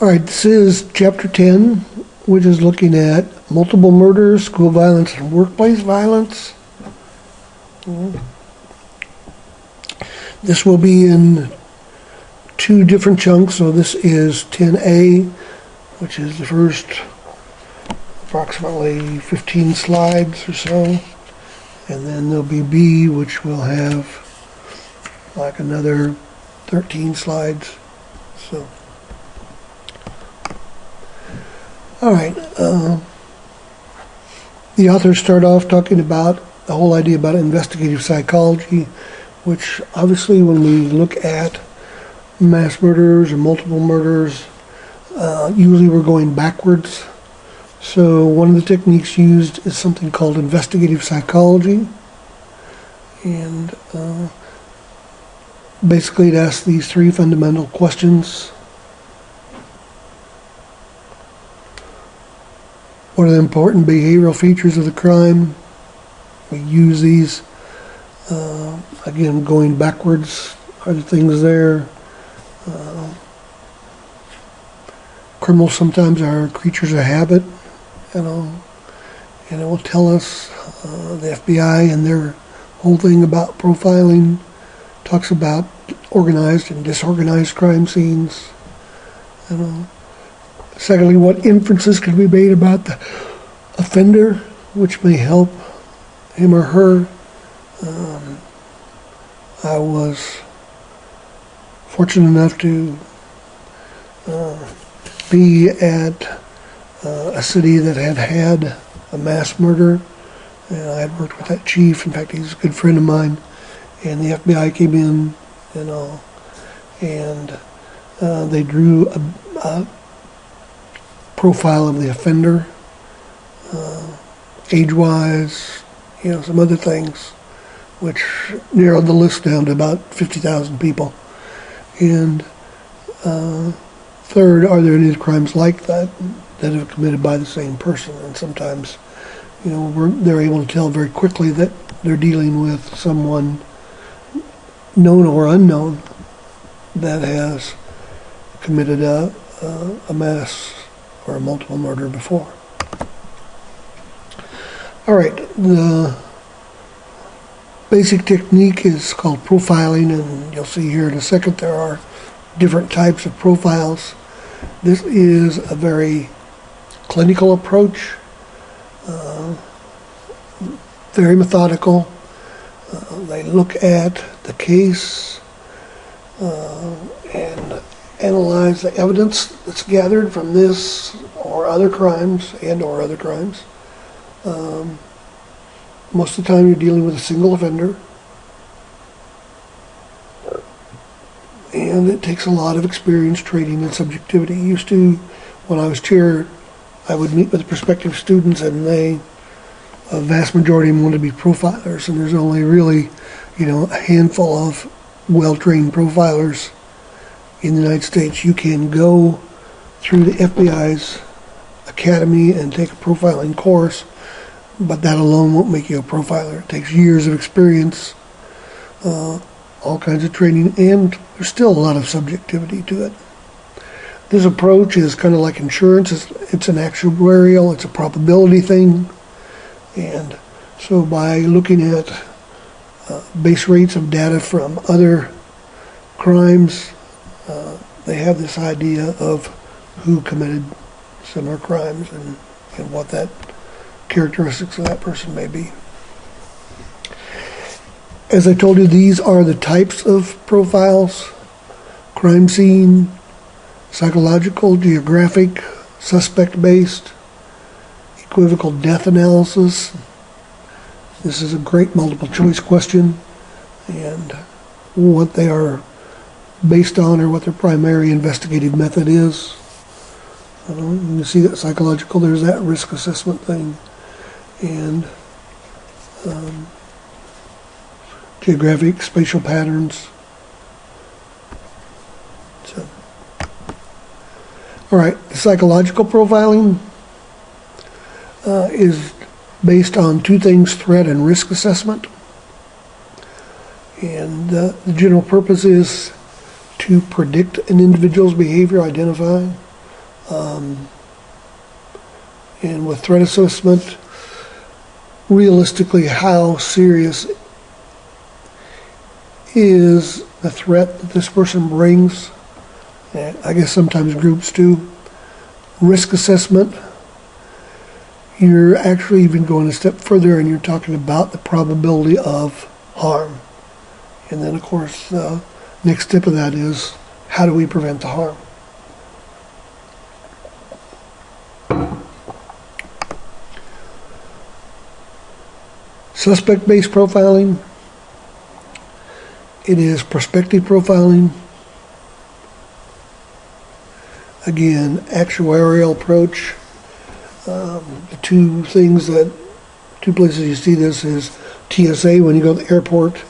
All right, this is Chapter 10, which is looking at multiple murders, school violence, and workplace violence. This will be in two different chunks. So this is 10A, which is the first approximately 15 slides or so. And then there'll be B, which will have like another 13 slides. So, all right. The authors start off talking about the whole idea about investigative psychology, which obviously when we look at mass murders or multiple murders, usually we're going backwards. So one of the techniques used is something called investigative psychology. And basically it asks these three fundamental questions. What are the important behavioral features of the crime? We use these, again, going backwards. Are the things there? Criminals sometimes are creatures of habit, and it will tell us, the FBI and their whole thing about profiling talks about organized and disorganized crime scenes. Secondly, what inferences can be made about the offender, which may help him or her. I was fortunate enough to be at a city that had a mass murder, and I had worked with that chief. In fact, he's a good friend of mine, and the FBI came in and all, and they drew a profile of the offender, age-wise, some other things, which narrowed the list down to about 50,000 people. And third, are there any crimes like that that are committed by the same person? And sometimes, they're able to tell very quickly that they're dealing with someone known or unknown that has committed a mass or a multiple murder before. All right, the basic technique is called profiling, and you'll see here in a second there are different types of profiles. This is a very clinical approach, very methodical. They look at the case and analyze the evidence that's gathered from this or other crimes and/or other crimes. Most of the time you're dealing with a single offender, and it takes a lot of experience, training, and subjectivity. Used to, when I was chair, I would meet with prospective students, and a vast majority of them wanted to be profilers, and there's only really, a handful of well-trained profilers in the United States. You can go through the FBI's academy and take a profiling course, but that alone won't make you a profiler. It takes years of experience, all kinds of training, and there's still a lot of subjectivity to it. This approach is kind of like insurance. It's an actuarial, it's a probability thing. And so by looking at base rates of data from other crimes, they have this idea of who committed similar crimes and what that characteristics of that person may be. As I told you, these are the types of profiles: crime scene, psychological, geographic, suspect-based, equivocal death analysis. This is a great multiple choice question, and what they are based on or what their primary investigative method is. You see that psychological, there's that risk assessment thing, and geographic, spatial patterns. So, all right, psychological profiling is based on two things: threat and risk assessment. And the general purpose is to predict an individual's behavior, identify, And with threat assessment, realistically, how serious is the threat that this person brings? And I guess sometimes groups do. Risk assessment, you're actually even going a step further and you're talking about the probability of harm. And then, of course, the next step of that is, how do we prevent the harm? Suspect-based profiling, it is prospective profiling. Again, actuarial approach. The two places you see this is TSA. When you go to the airport,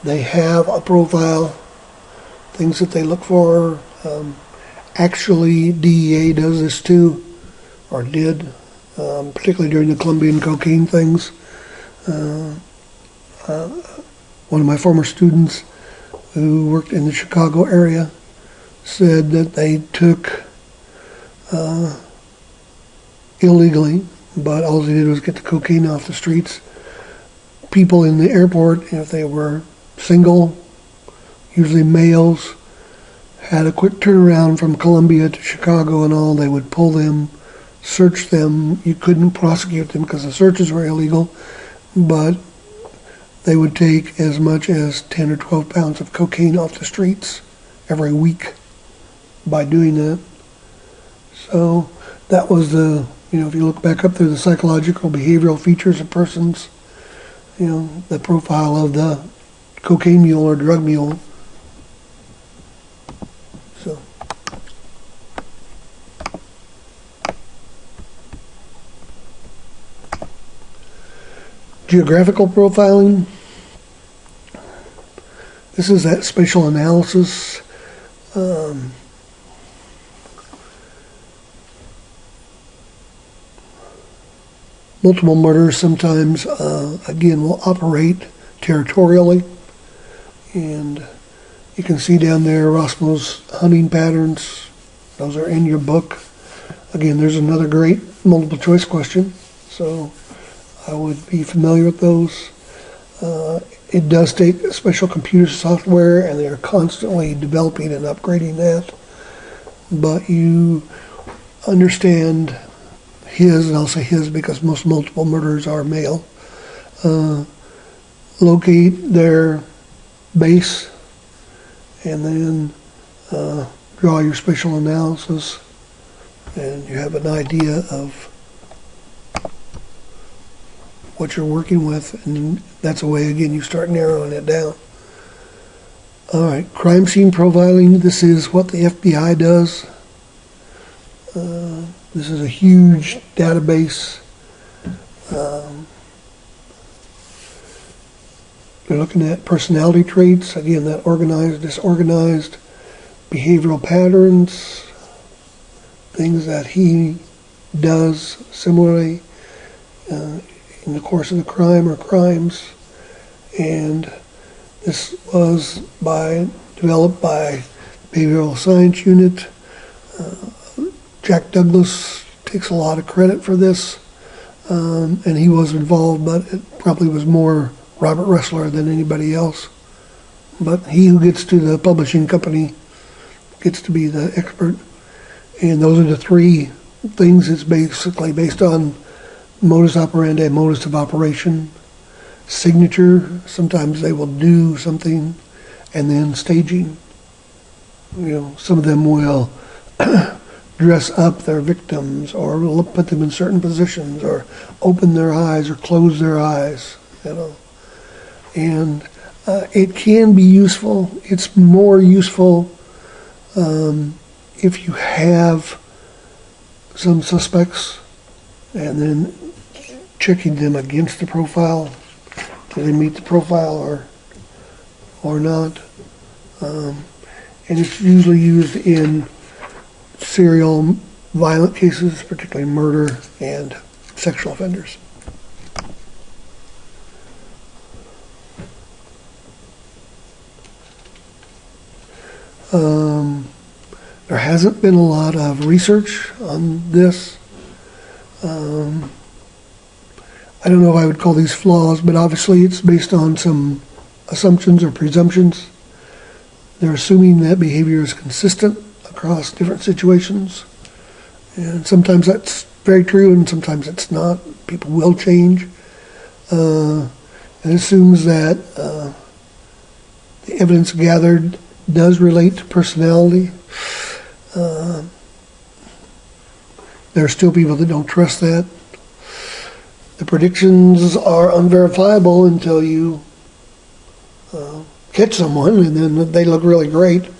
they have a profile, things that they look for. Actually, DEA does this too, or did, particularly during the Colombian cocaine things. One of my former students who worked in the Chicago area said that they took illegally, but all they did was get the cocaine off the streets. People in the airport, if they were single, usually males, had a quick turnaround from Colombia to Chicago and all. They would pull them, search them. You couldn't prosecute them because the searches were illegal, but they would take as much as 10 or 12 pounds of cocaine off the streets every week by doing that. So that was the, if you look back up through the psychological behavioral features of persons, the profile of the cocaine mule or drug mule. So geographical profiling, this is that spatial analysis. Multiple murders sometimes, again, will operate territorially. And you can see down there Rosmo's hunting patterns. Those are in your book. Again, there's another great multiple choice question. So I would be familiar with those. It does take special computer software, and they are constantly developing and upgrading that. But you understand his, and I'll say his because most multiple murderers are male, locate their base, and then draw your spatial analysis, and you have an idea of what you're working with, and that's a way, again, you start narrowing it down. All right, crime scene profiling. This is what the FBI does. This is a huge database. They're looking at personality traits, again, that organized, disorganized, behavioral patterns, things that he does similarly in the course of the crime or crimes. And this was developed by the Behavioral Science Unit. Jack Douglas takes a lot of credit for this, and he was involved, but it probably was more Robert Ressler than anybody else. But he who gets to the publishing company gets to be the expert. And those are the three things. It's basically based on modus operandi, modus of operation, signature. Sometimes they will do something, and then staging. Some of them will dress up their victims, or put them in certain positions, or open their eyes or close their eyes. And it can be useful. It's more useful if you have some suspects and then checking them against the profile. Do they meet the profile or not? And it's usually used in serial violent cases, particularly murder and sexual offenders. There hasn't been a lot of research on this. I don't know if I would call these flaws, but obviously it's based on some assumptions or presumptions. They're assuming that behavior is consistent across different situations. And sometimes that's very true and sometimes it's not. People will change. It assumes that the evidence gathered does relate to personality. There are still people that don't trust that. The predictions are unverifiable until you catch someone, and then they look really great.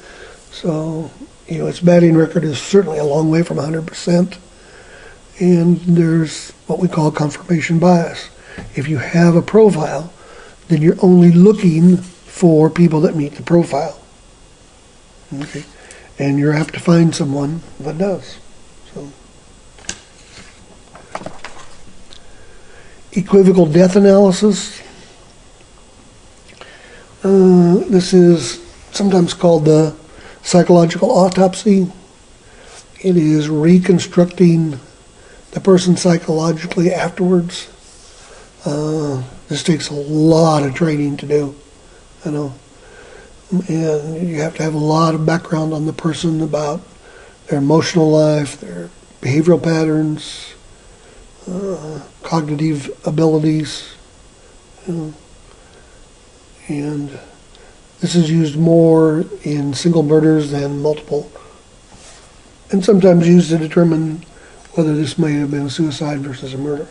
So, its batting record is certainly a long way from 100%. And there's what we call confirmation bias. If you have a profile, then you're only looking for people that meet the profile. Okay? And you're apt to find someone that does. So, equivocal death analysis. This is sometimes called the psychological autopsy. It is reconstructing the person psychologically afterwards. This takes a lot of training to do, and you have to have a lot of background on the person about their emotional life, their behavioral patterns, cognitive abilities, and this is used more in single murders than multiple, and sometimes used to determine whether this may have been a suicide versus a murder.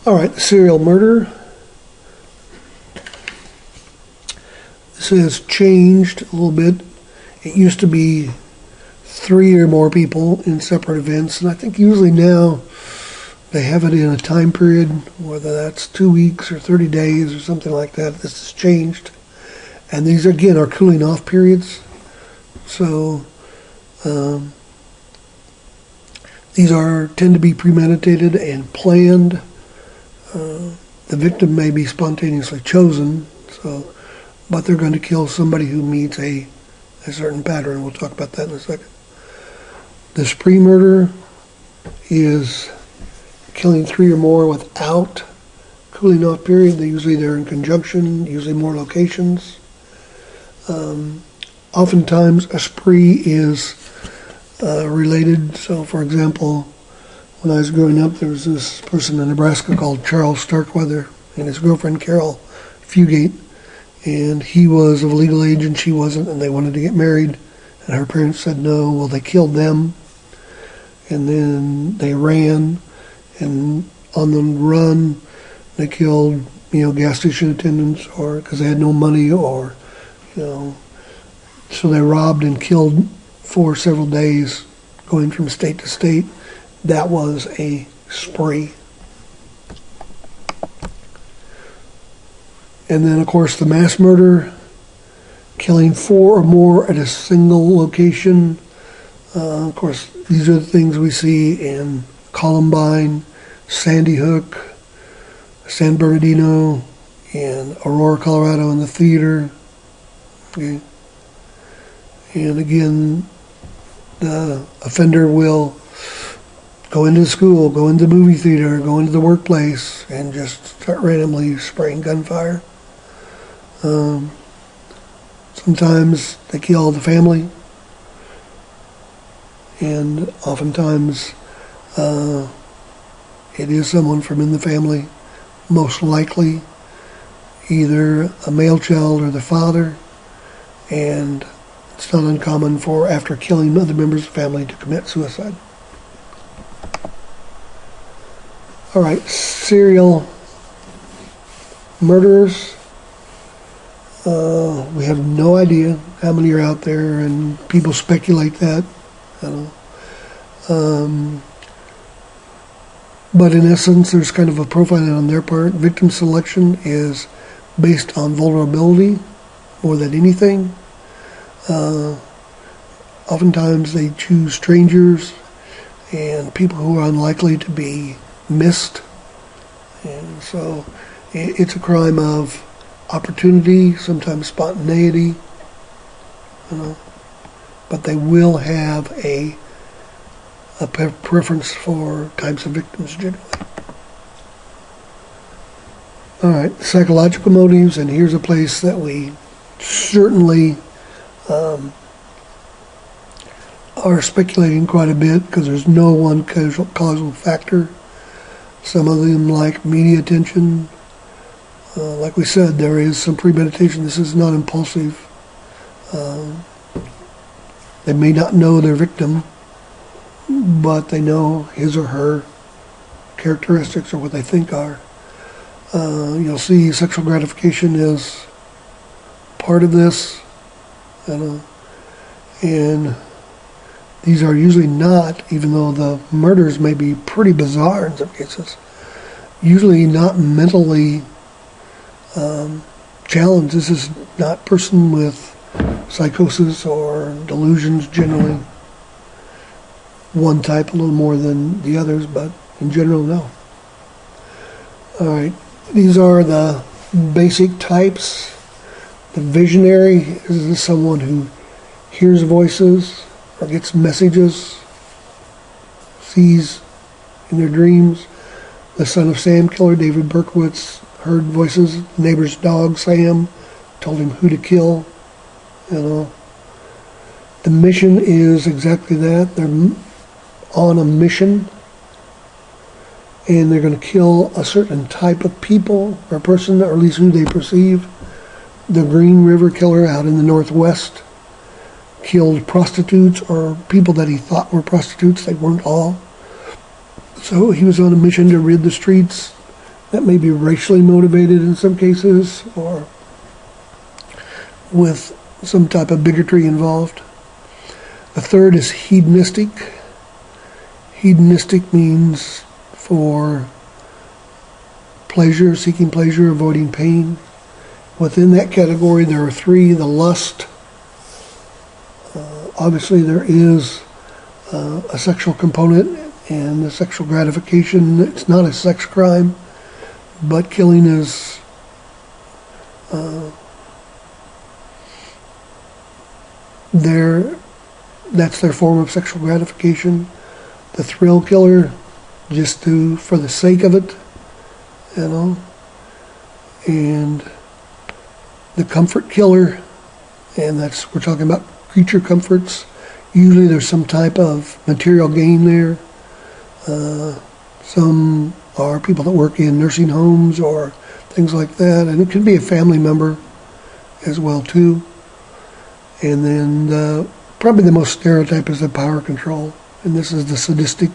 All right, serial murder. This has changed a little bit. It used to be 3 or more people in separate events, and I think usually now they have it in a time period, whether that's 2 weeks or 30 days or something like that. This has changed. And these, again, are cooling off periods. So these tend to be premeditated and planned. The victim may be spontaneously chosen, but they're going to kill somebody who meets a certain pattern. We'll talk about that in a second. The spree murder is killing 3 or more without cooling off period. They're in conjunction, usually more locations. Oftentimes a spree is related. So, for example, when I was growing up, there was this person in Nebraska called Charles Starkweather and his girlfriend Carol Fugate, and he was of legal age and she wasn't, and they wanted to get married, and her parents said no. Well, they killed them, and then they ran, and on the run, they killed, gas station attendants, or because they had no money, or, so they robbed and killed for several days, going from state to state. That was a spree. And then, of course, the mass murder, killing 4 or more at a single location. Of course, these are the things we see in Columbine, Sandy Hook, San Bernardino, and Aurora, Colorado in the theater. Okay. And again, the offender will go into the school, go into the movie theater, go into the workplace, and just start randomly spraying gunfire. Sometimes they kill the family, and oftentimes it is someone from in the family, most likely either a male child or the father, and it's not uncommon for, after killing other members of the family, to commit suicide. All right, serial murderers. We have no idea how many are out there, and people speculate that. But in essence, there's kind of a profiling on their part. Victim selection is based on vulnerability more than anything. Oftentimes they choose strangers and people who are unlikely to be missed. And so it's a crime of opportunity, sometimes spontaneity, but they will have a preference for types of victims generally. All right, psychological motives, and here's a place that we certainly are speculating quite a bit because there's no one causal factor. Some of them like media attention. Like we said, there is some premeditation. This is not impulsive. They may not know their victim, but they know his or her characteristics or what they think are. You'll see sexual gratification is part of this, and these are usually not, even though the murders may be pretty bizarre in some cases, usually not mentally challenged. This is not person with psychosis or delusions generally. One type a little more than the others, but in general, no. All right, these are the basic types. The visionary is someone who hears voices or gets messages, sees in their dreams. The Son of Sam killer, David Berkowitz, heard voices. Neighbor's dog, Sam, told him who to kill. The mission is exactly that. They're on a mission, and they're going to kill a certain type of people or person, or at least who they perceive. The Green River Killer out in the Northwest killed prostitutes or people that he thought were prostitutes. They weren't all. So he was on a mission to rid the streets. That may be racially motivated in some cases, or with some type of bigotry involved. The third is hedonistic. Hedonistic means for pleasure, seeking pleasure, avoiding pain. Within that category, there are three. The lust. Obviously, there is a sexual component and the sexual gratification. It's not a sex crime, but killing is that's their form of sexual gratification. The thrill killer, just for the sake of it, and the comfort killer, and we're talking about creature comforts. Usually there's some type of material gain there. Some are people that work in nursing homes or things like that, and it could be a family member as well too. And then probably the most stereotype is the power control, and this is the sadistic,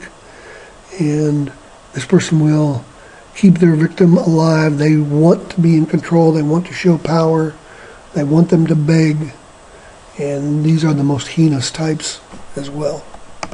and this person will keep their victim alive. They want to be in control, they want to show power, they want them to beg, and these are the most heinous types as well.